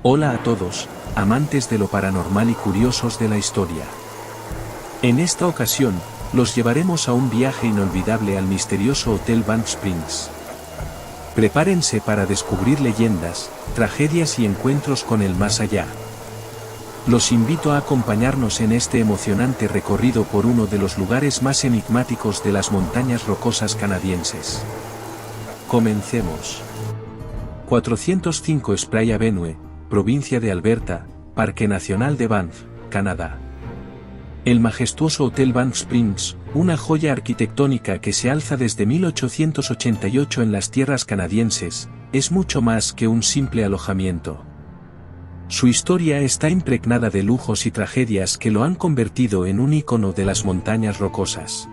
Hola a todos, amantes de lo paranormal y curiosos de la historia. En esta ocasión, los llevaremos a un viaje inolvidable al misterioso Hotel Banff Springs. Prepárense para descubrir leyendas, tragedias y encuentros con el más allá. Los invito a acompañarnos en este emocionante recorrido por uno de los lugares más enigmáticos de las montañas rocosas canadienses. Comencemos. 405 Spray Avenue, provincia de Alberta, Parque Nacional de Banff, Canadá. El majestuoso Hotel Banff Springs, una joya arquitectónica que se alza desde 1888 en las tierras canadienses, es mucho más que un simple alojamiento. Su historia está impregnada de lujos y tragedias que lo han convertido en un ícono de las montañas rocosas.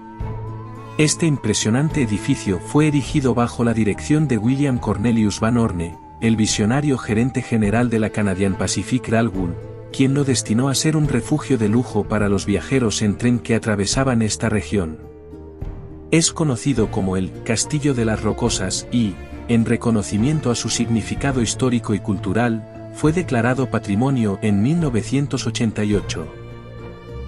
Este impresionante edificio fue erigido bajo la dirección de William Cornelius Van Orne, el visionario gerente general de la Canadian Pacific Railway, quien lo destinó a ser un refugio de lujo para los viajeros en tren que atravesaban esta región. Es conocido como el Castillo de las Rocosas y, en reconocimiento a su significado histórico y cultural, fue declarado patrimonio en 1988.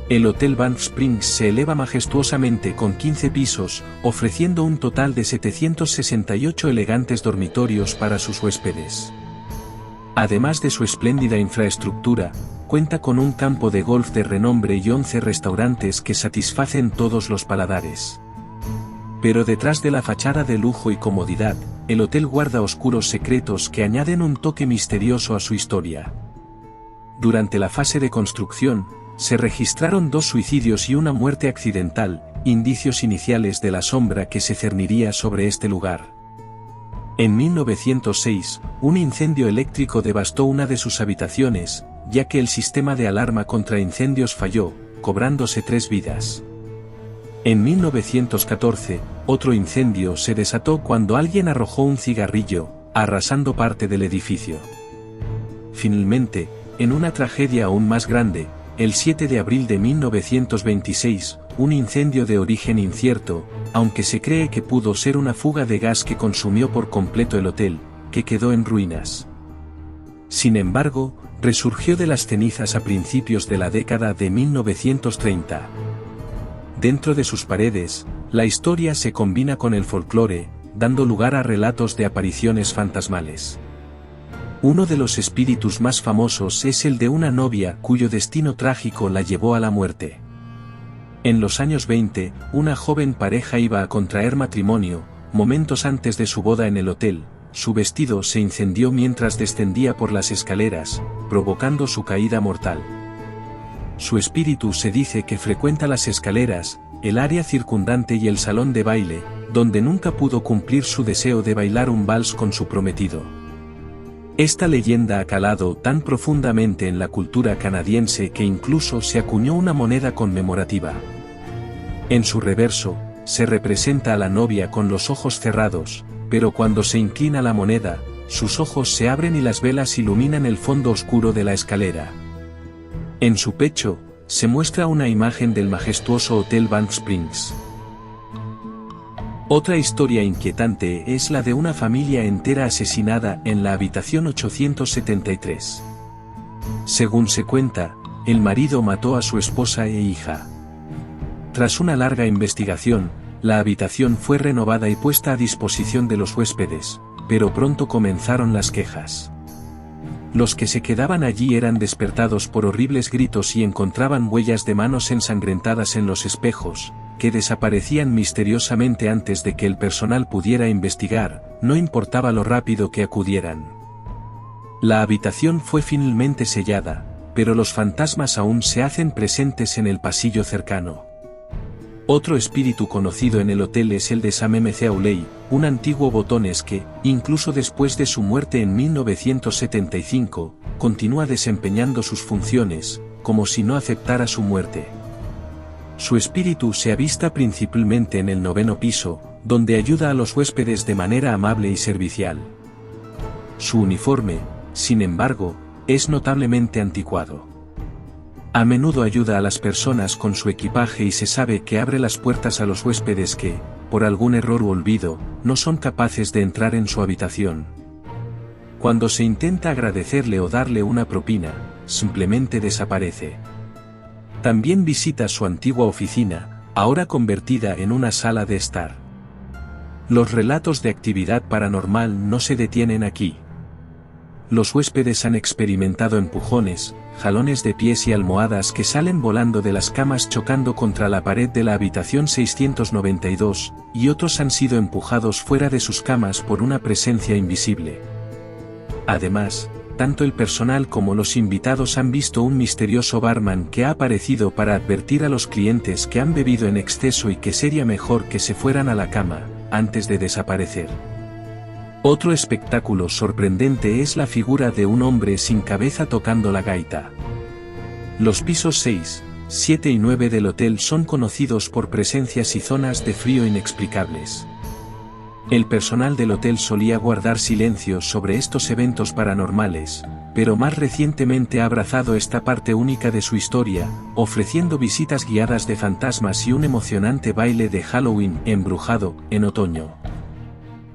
El Hotel Banff Springs se eleva majestuosamente con 15 pisos, ofreciendo un total de 768 elegantes dormitorios para sus huéspedes. Además de su espléndida infraestructura, cuenta con un campo de golf de renombre y 11 restaurantes que satisfacen todos los paladares. Pero detrás de la fachada de lujo y comodidad, el hotel guarda oscuros secretos que añaden un toque misterioso a su historia. Durante la fase de construcción, se registraron 2 suicidios y una muerte accidental, indicios iniciales de la sombra que se cerniría sobre este lugar. En 1906, un incendio eléctrico devastó una de sus habitaciones, ya que el sistema de alarma contra incendios falló, cobrándose 3 vidas. En 1914, otro incendio se desató cuando alguien arrojó un cigarrillo, arrasando parte del edificio. Finalmente, en una tragedia aún más grande, el 7 de abril de 1926, un incendio de origen incierto, aunque se cree que pudo ser una fuga de gas que consumió por completo el hotel, que quedó en ruinas. Sin embargo, resurgió de las cenizas a principios de la década de 1930. Dentro de sus paredes, la historia se combina con el folclore, dando lugar a relatos de apariciones fantasmales. Uno de los espíritus más famosos es el de una novia cuyo destino trágico la llevó a la muerte. En los años 20, una joven pareja iba a contraer matrimonio. Momentos antes de su boda en el hotel, su vestido se incendió mientras descendía por las escaleras, provocando su caída mortal. Su espíritu se dice que frecuenta las escaleras, el área circundante y el salón de baile, donde nunca pudo cumplir su deseo de bailar un vals con su prometido. Esta leyenda ha calado tan profundamente en la cultura canadiense que incluso se acuñó una moneda conmemorativa. En su reverso, se representa a la novia con los ojos cerrados, pero cuando se inclina la moneda, sus ojos se abren y las velas iluminan el fondo oscuro de la escalera. En su pecho, se muestra una imagen del majestuoso Hotel Banff Springs. Otra historia inquietante es la de una familia entera asesinada en la habitación 873. Según se cuenta, el marido mató a su esposa e hija. Tras una larga investigación, la habitación fue renovada y puesta a disposición de los huéspedes, pero pronto comenzaron las quejas. Los que se quedaban allí eran despertados por horribles gritos y encontraban huellas de manos ensangrentadas en los espejos, que desaparecían misteriosamente antes de que el personal pudiera investigar, no importaba lo rápido que acudieran. La habitación fue finalmente sellada, pero los fantasmas aún se hacen presentes en el pasillo cercano. Otro espíritu conocido en el hotel es el de Sam McAuley, un antiguo botones que, incluso después de su muerte en 1975, continúa desempeñando sus funciones, como si no aceptara su muerte. Su espíritu se avista principalmente en el 9º piso, donde ayuda a los huéspedes de manera amable y servicial. Su uniforme, sin embargo, es notablemente anticuado. A menudo ayuda a las personas con su equipaje y se sabe que abre las puertas a los huéspedes que, por algún error u olvido, no son capaces de entrar en su habitación. Cuando se intenta agradecerle o darle una propina, simplemente desaparece. También visita su antigua oficina, ahora convertida en una sala de estar. Los relatos de actividad paranormal no se detienen aquí. Los huéspedes han experimentado empujones, jalones de pies y almohadas que salen volando de las camas chocando contra la pared de la habitación 692, y otros han sido empujados fuera de sus camas por una presencia invisible. Además, tanto el personal como los invitados han visto un misterioso barman que ha aparecido para advertir a los clientes que han bebido en exceso y que sería mejor que se fueran a la cama, antes de desaparecer. Otro espectáculo sorprendente es la figura de un hombre sin cabeza tocando la gaita. Los pisos 6, 7 y 9 del hotel son conocidos por presencias y zonas de frío inexplicables. El personal del hotel solía guardar silencio sobre estos eventos paranormales, pero más recientemente ha abrazado esta parte única de su historia, ofreciendo visitas guiadas de fantasmas y un emocionante baile de Halloween embrujado en otoño.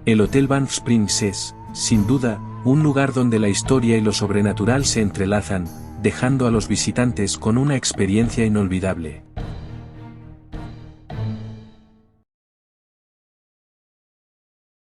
El Hotel Banff Springs es, sin duda, un lugar donde la historia y lo sobrenatural se entrelazan, dejando a los visitantes con una experiencia inolvidable.